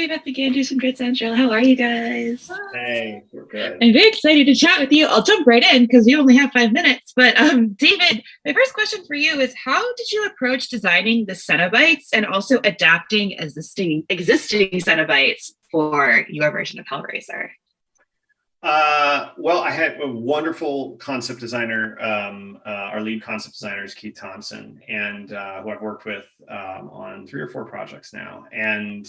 Hi, Beth McAndrews from Grid Central. How are you guys? Hey, we're good. I'm very excited to chat with you. I'll jump right in because we only have 5 minutes. But David, my first question for you is how did you approach designing the cenobites and also adapting existing cenobites for your version of Hellraiser? Well, I had a wonderful concept designer. Our lead concept designer is Keith Thompson, and who I've worked with on 3 or 4 projects now. And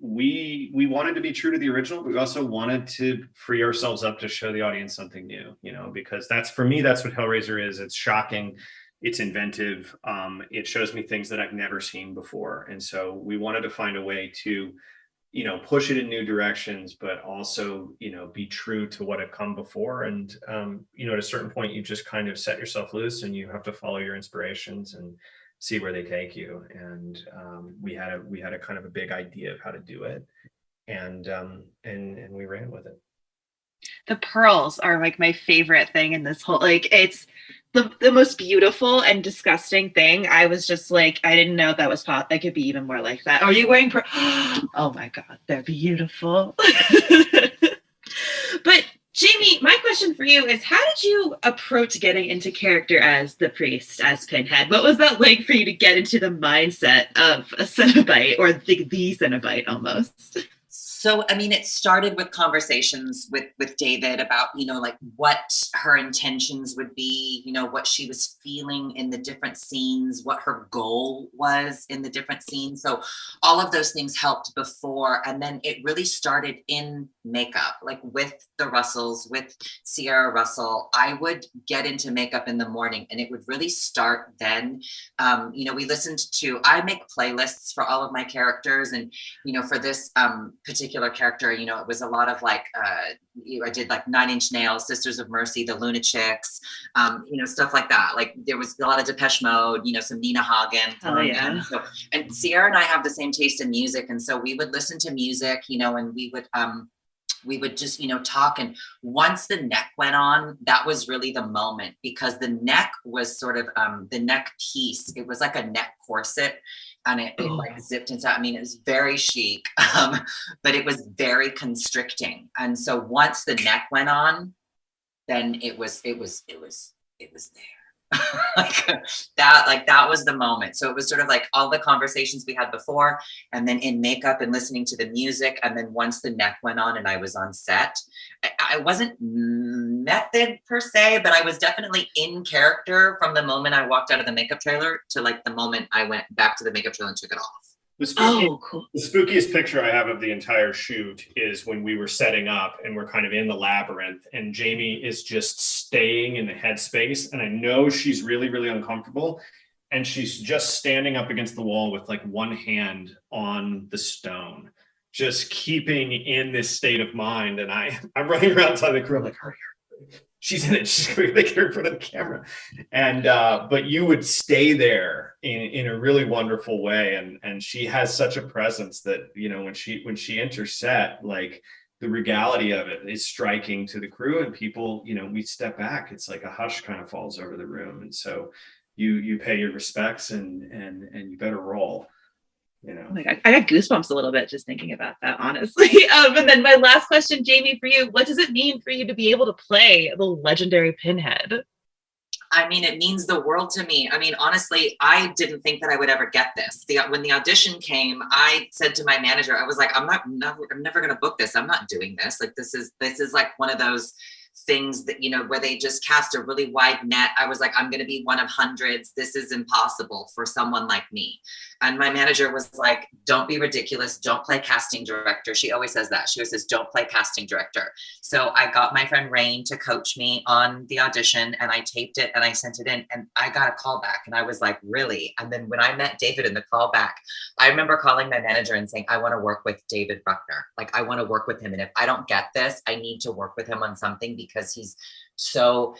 we wanted to be true to the original, but we also wanted to free ourselves up to show the audience something new. Because for me, that's what Hellraiser is. It's shocking. It's inventive. It shows me things that I've never seen before, and so we wanted to find a way to push it in new directions, but also, be true to what had come before. And, at a certain point, you just kind of set yourself loose and you have to follow your inspirations and see where they take you. And we had a kind of a big idea of how to do it. And we ran with it. The pearls are like my favorite thing in this whole, like, it's the most beautiful and disgusting thing. I was just like, I didn't know that was that could be even more like that. Are you wearing oh my god, they're beautiful. But Jamie, my question for you is how did you approach getting into character as the priest, as Pinhead? What was that like for you to get into the mindset of a Cenobite, or the Cenobite almost? So, I mean, it started with conversations with David about, like what her intentions would be, what she was feeling in the different scenes, what her goal was in the different scenes. So all of those things helped before. And then it really started in makeup, like with the Russells, with Sierra Russell. I would get into makeup in the morning and it would really start then. I make playlists for all of my characters. And, for this particular character, it was a lot of like, I did like 9 Inch Nails, Sisters of Mercy, the Lunatics, stuff like that. Like there was a lot of Depeche Mode, some Nina Hagen. Oh yeah. And Sierra and I have the same taste in music. And so we would listen to music, and we would just, talk. And once the neck went on, that was really the moment, because the neck was sort of the neck piece. It was like a neck corset. And it like zipped inside. I mean, it was very chic, but it was very constricting. And so once the neck went on, then it was there. that was the moment. So it was sort of like all the conversations we had before, and then in makeup and listening to the music. And then once the neck went on and I was on set, I wasn't method per se, but I was definitely in character from the moment I walked out of the makeup trailer to like the moment I went back to the makeup trailer and took it off. Cool. The spookiest picture I have of the entire shoot is when we were setting up and we're kind of in the labyrinth and Jamie is just staying in the headspace. And I know she's really, really uncomfortable. And she's just standing up against the wall with like one hand on the stone, just keeping in this state of mind. And I'm running around outside the crew. I'm like, hurry. She's in it. She's going to get her in front of the camera. And, but you would stay there in a really wonderful way. And she has such a presence that, when she enters set, like the regality of it is striking to the crew, and people, we step back. It's like a hush kind of falls over the room. And so you pay your respects and you better roll. Oh my God, I got goosebumps a little bit just thinking about that, honestly. And then my last question, Jamie, for you, what does it mean for you to be able to play the legendary Pinhead? I mean, it means the world to me. I mean, honestly, I didn't think that I would ever get this. When the audition came, I said to my manager, I was like, I'm never going to book this. I'm not doing this. Like, this is like one of those things that, where they just cast a really wide net. I was like, I'm going to be one of hundreds. This is impossible for someone like me. And my manager was like, don't be ridiculous. Don't play casting director. She always says that. She always says, don't play casting director. So I got my friend Rain to coach me on the audition, and I taped it and I sent it in, and I got a call back, and I was like, really? And then when I met David in the call back, I remember calling my manager and saying, I want to work with David Bruckner. Like, I want to work with him. And if I don't get this, I need to work with him on something, because he's so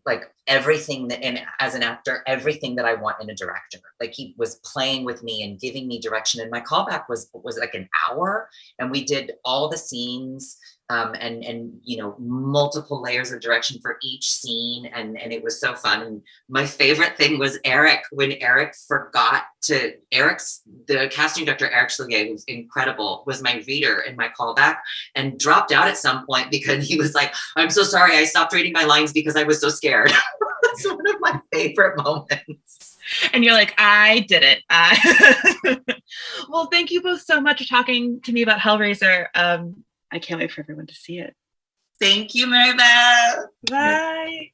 like everything that, and as an actor, everything that I want in a director. Like, he was playing with me and giving me direction. And my callback was like an hour, and we did all the scenes. and multiple layers of direction for each scene, and it was so fun. And my favorite thing was Eric, when Eric forgot to the casting director, Eric Schlegel, was incredible, was my reader in my callback, and dropped out at some point because he was like, I'm so sorry, I stopped reading my lines because I was so scared. That's one of my favorite moments. And you're like, I did it. Well, thank you both so much for talking to me about Hellraiser. I can't wait for everyone to see it. Thank you, Maribel. Bye.